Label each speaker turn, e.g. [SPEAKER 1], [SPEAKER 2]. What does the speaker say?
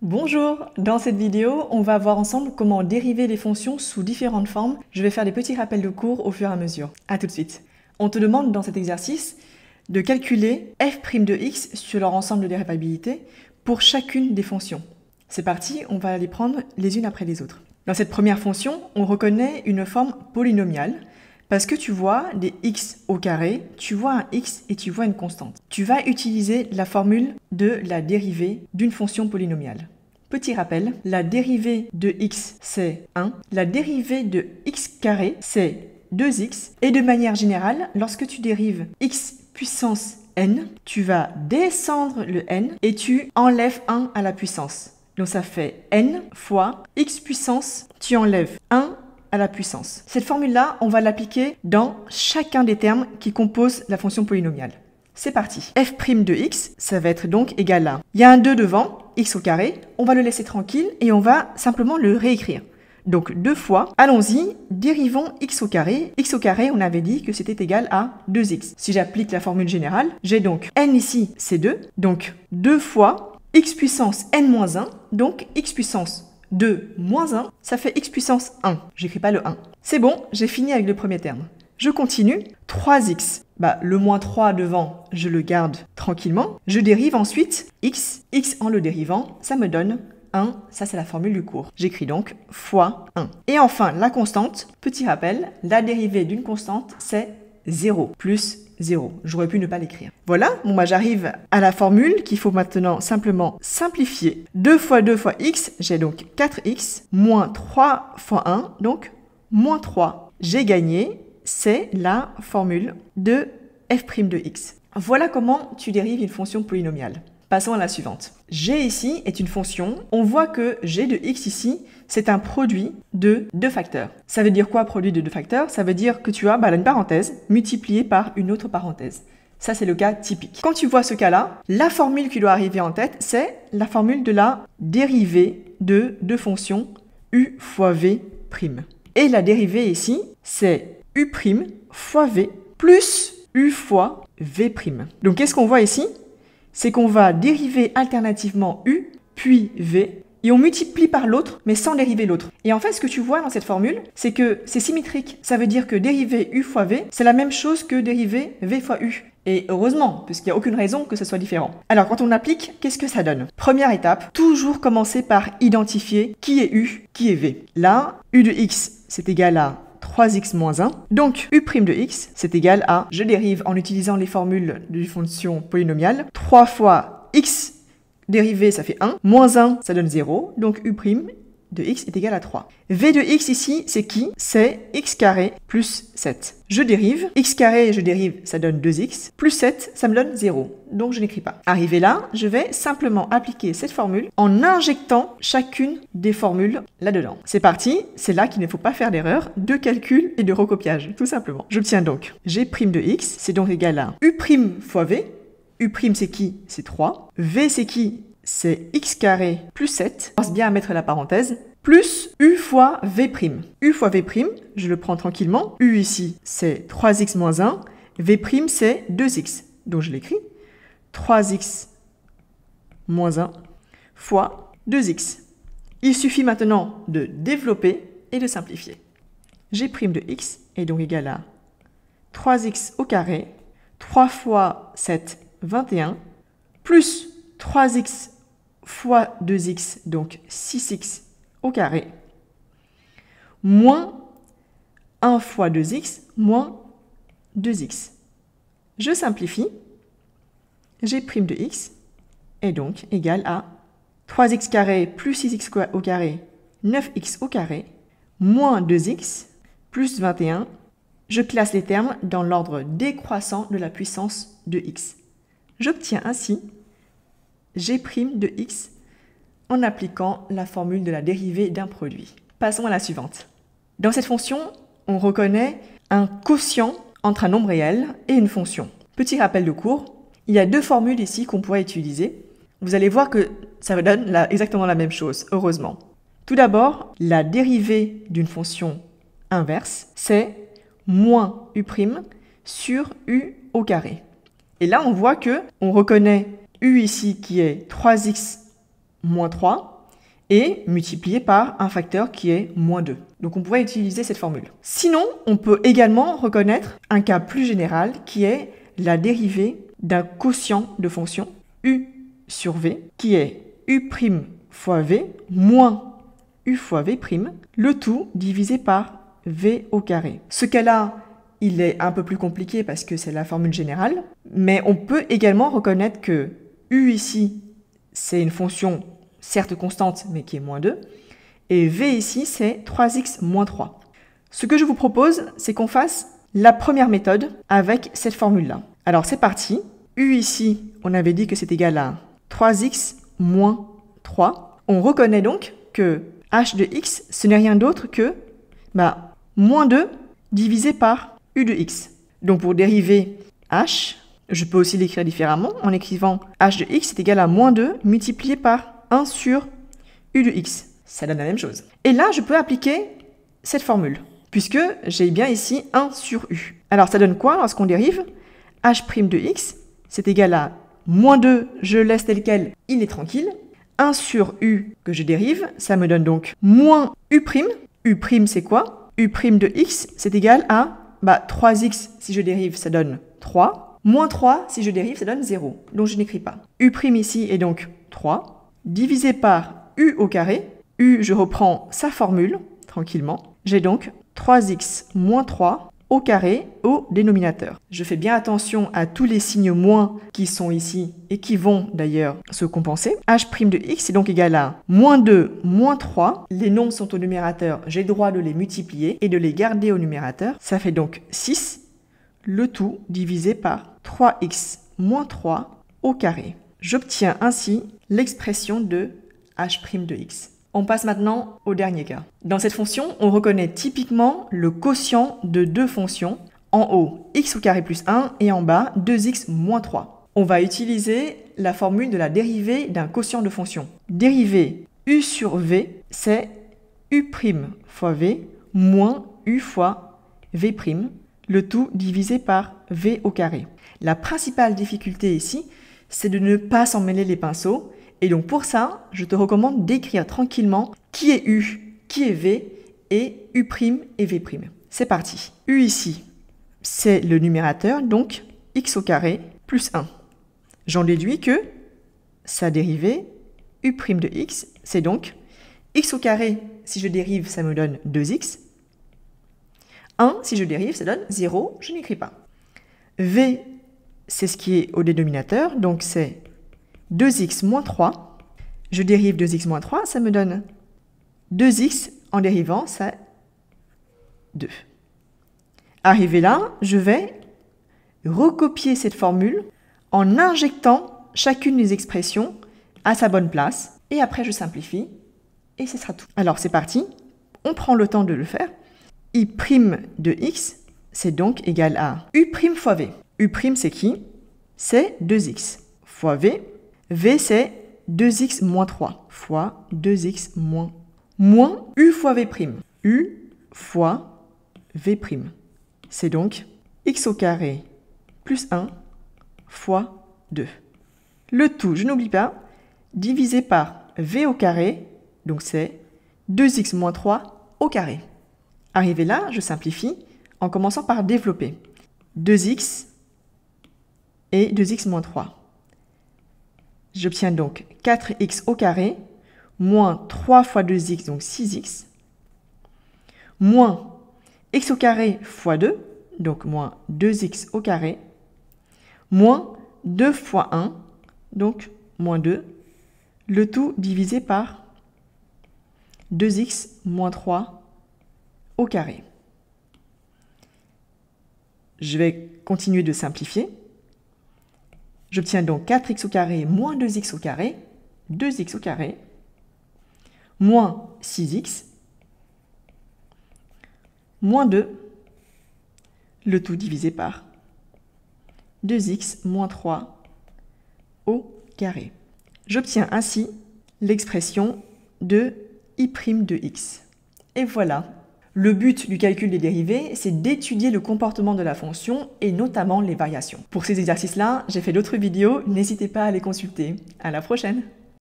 [SPEAKER 1] Bonjour! Dans cette vidéo, on va voir ensemble comment dériver les fonctions sous différentes formes. Je vais faire des petits rappels de cours au fur et à mesure. À tout de suite. On te demande dans cet exercice de calculer f' de x sur leur ensemble de dérivabilité pour chacune des fonctions. C'est parti, on va les prendre les unes après les autres. Dans cette première fonction, on reconnaît une forme polynomiale parce que tu vois des x au carré, tu vois un x et tu vois une constante. Tu vas utiliser la formule de la dérivée d'une fonction polynomiale. Petit rappel, la dérivée de x c'est 1, la dérivée de x carré c'est 2x, et de manière générale, lorsque tu dérives x puissance n, tu vas descendre le n et tu enlèves 1 à la puissance. Donc ça fait n fois x puissance, tu enlèves 1 à la puissance. Cette formule-là, on va l'appliquer dans chacun des termes qui composent la fonction polynomiale. C'est parti. f' de x, ça va être donc égal à... Il y a un 2 devant, x au carré, on va le laisser tranquille et on va simplement le réécrire. Donc 2 fois, allons-y, dérivons x au carré. X au carré, on avait dit que c'était égal à 2x. Si j'applique la formule générale, j'ai donc n ici, c'est 2. Donc 2 fois x puissance n-1, donc x puissance 2 moins 1, ça fait x puissance 1. J'écris pas le 1. C'est bon, j'ai fini avec le premier terme. Je continue. 3x. Le moins 3 devant, je le garde tranquillement. Je dérive ensuite x. X en le dérivant, ça me donne 1. Ça, c'est la formule du cours. J'écris donc fois 1. Et enfin, la constante. Petit rappel, la dérivée d'une constante, c'est 0 plus 0. J'aurais pu ne pas l'écrire. Voilà, j'arrive à la formule qu'il faut maintenant simplement simplifier. 2 fois 2 fois x, j'ai donc 4x, moins 3 fois 1, donc moins 3. J'ai gagné, c'est la formule de f' de x. Voilà comment tu dérives une fonction polynomiale. Passons à la suivante. G ici est une fonction. On voit que g de x ici, c'est un produit de deux facteurs. Ça veut dire quoi, produit de deux facteurs? Ça veut dire que tu as une parenthèse multipliée par une autre parenthèse. Ça, c'est le cas typique. Quand tu vois ce cas-là, la formule qui doit arriver en tête, c'est la formule de la dérivée de deux fonctions u fois v'. Et la dérivée ici, c'est u' fois v plus u fois v'. Donc, qu'est-ce qu'on voit ici? C'est qu'on va dériver alternativement u, puis v, et on multiplie par l'autre, mais sans dériver l'autre. Et en fait, ce que tu vois dans cette formule, c'est que c'est symétrique. Ça veut dire que dériver u fois v, c'est la même chose que dériver v fois u. Et heureusement, puisqu'il n'y a aucune raison que ce soit différent. Alors, quand on applique, qu'est-ce que ça donne? Première étape, toujours commencer par identifier qui est u, qui est v. Là, u de x, c'est égal à 3x moins 1. Donc, u' de x, c'est égal à, je dérive en utilisant les formules de fonction polynomiale, 3 fois x dérivé, ça fait 1, moins 1, ça donne 0, donc u' de x est égal à 3. V de x ici, c'est qui? C'est x carré plus 7. Je dérive, x carré, je dérive, ça donne 2x, plus 7, ça me donne 0, donc je n'écris pas. Arrivé là, je vais simplement appliquer cette formule en injectant chacune des formules là-dedans. C'est parti, c'est là qu'il ne faut pas faire d'erreur de calcul et de recopiage, tout simplement. J'obtiens donc g' de x, c'est donc égal à u' fois v. U' c'est qui? C'est 3. V c'est qui? C'est x carré plus 7. Pense bien à mettre la parenthèse. Plus u fois v'. U fois v', je le prends tranquillement. U ici, c'est 3x moins 1. V', c'est 2x. Donc je l'écris. 3x moins 1 fois 2x. Il suffit maintenant de développer et de simplifier. G' de x est donc égal à 3x au carré. 3 fois 7, 21. Plus 3x fois 2x, donc 6x au carré, moins 1 fois 2x, moins 2x. Je simplifie. G' de x est donc égal à 3x carré plus 6x au carré, 9x au carré, moins 2x, plus 21. Je classe les termes dans l'ordre décroissant de la puissance de x. J'obtiens ainsi g' de x en appliquant la formule de la dérivée d'un produit. Passons à la suivante. Dans cette fonction, on reconnaît un quotient entre un nombre réel et une fonction. Petit rappel de cours, il y a deux formules ici qu'on pourrait utiliser. Vous allez voir que ça donne exactement la même chose, heureusement. Tout d'abord, la dérivée d'une fonction inverse, c'est moins u' sur u au carré. Et là, on voit que on reconnaît u ici qui est 3x moins 3 et multiplié par un facteur qui est moins 2. Donc on pourrait utiliser cette formule. Sinon, on peut également reconnaître un cas plus général qui est la dérivée d'un quotient de fonction u sur v qui est u' fois v moins u fois v', le tout divisé par v au carré. Ce cas-là, il est un peu plus compliqué parce que c'est la formule générale, mais on peut également reconnaître que u ici, c'est une fonction certes constante, mais qui est moins 2, et v ici, c'est 3x moins 3. Ce que je vous propose, c'est qu'on fasse la première méthode avec cette formule-là. Alors c'est parti. U ici, on avait dit que c'est égal à 3x moins 3. On reconnaît donc que h de x, ce n'est rien d'autre que moins 2 divisé par u de x. Donc pour dériver h, je peux aussi l'écrire différemment en écrivant h de x est égal à moins 2 multiplié par 1 sur u de x. Ça donne la même chose. Et là, je peux appliquer cette formule, puisque j'ai bien ici 1 sur u. Alors ça donne quoi lorsqu'on dérive? H' de x, c'est égal à moins 2, je laisse tel quel, il est tranquille. 1 sur u que je dérive, ça me donne donc moins u'. U' c'est quoi? U' de x, c'est égal à 3x si je dérive, ça donne 3. Moins 3 si je dérive, ça donne 0. Donc je n'écris pas. U' ici est donc 3, divisé par u au carré. U, je reprends sa formule, tranquillement. J'ai donc 3x moins 3 au carré au dénominateur. Je fais bien attention à tous les signes moins qui sont ici et qui vont d'ailleurs se compenser. H' de x est donc égal à moins 2 moins 3. Les nombres sont au numérateur, j'ai le droit de les multiplier et de les garder au numérateur. Ça fait donc 6, le tout divisé par 3x moins 3 au carré. J'obtiens ainsi l'expression de h' de x. On passe maintenant au dernier cas. Dans cette fonction, on reconnaît typiquement le quotient de deux fonctions. En haut, x au carré plus 1 et en bas, 2x moins 3. On va utiliser la formule de la dérivée d'un quotient de fonction. Dérivée u sur v, c'est u' fois v moins u fois v', le tout divisé par v au carré. La principale difficulté ici, c'est de ne pas s'en mêler les pinceaux. Et donc pour ça, je te recommande d'écrire tranquillement qui est U, qui est V, et U' et V'. C'est parti. U ici, c'est le numérateur, donc x au carré plus 1. J'en déduis que sa dérivée, U' de x, c'est donc x au carré, si je dérive, ça me donne 2x. 1, si je dérive, ça donne 0, je n'écris pas. V, c'est ce qui est au dénominateur, donc c'est 2x moins 3, je dérive 2x moins 3, ça me donne 2x, en dérivant, ça 2. Arrivé là, je vais recopier cette formule en injectant chacune des expressions à sa bonne place, et après je simplifie, et ce sera tout. Alors c'est parti, on prend le temps de le faire. I' de x, c'est donc égal à U' fois v. U' c'est qui? C'est 2x fois v. V, c'est 2x moins 3 fois 2x moins u fois v'. U fois v'. C'est donc x au carré plus 1 fois 2. Le tout, je n'oublie pas, divisé par v au carré, donc c'est 2x moins 3 au carré. Arrivé là, je simplifie en commençant par développer. 2x et 2x moins 3. J'obtiens donc 4x au carré, moins 3 fois 2x, donc 6x, moins x au carré fois 2, donc moins 2x au carré, moins 2 fois 1, donc moins 2, le tout divisé par 2x moins 3 au carré. Je vais continuer de simplifier. J'obtiens donc 4x au carré moins 2x au carré, 2x au carré, moins 6x, moins 2, le tout divisé par 2x moins 3 au carré. J'obtiens ainsi l'expression de I' de x. Et voilà. Le but du calcul des dérivées, c'est d'étudier le comportement de la fonction et notamment les variations. Pour ces exercices-là, j'ai fait d'autres vidéos, n'hésitez pas à les consulter. À la prochaine!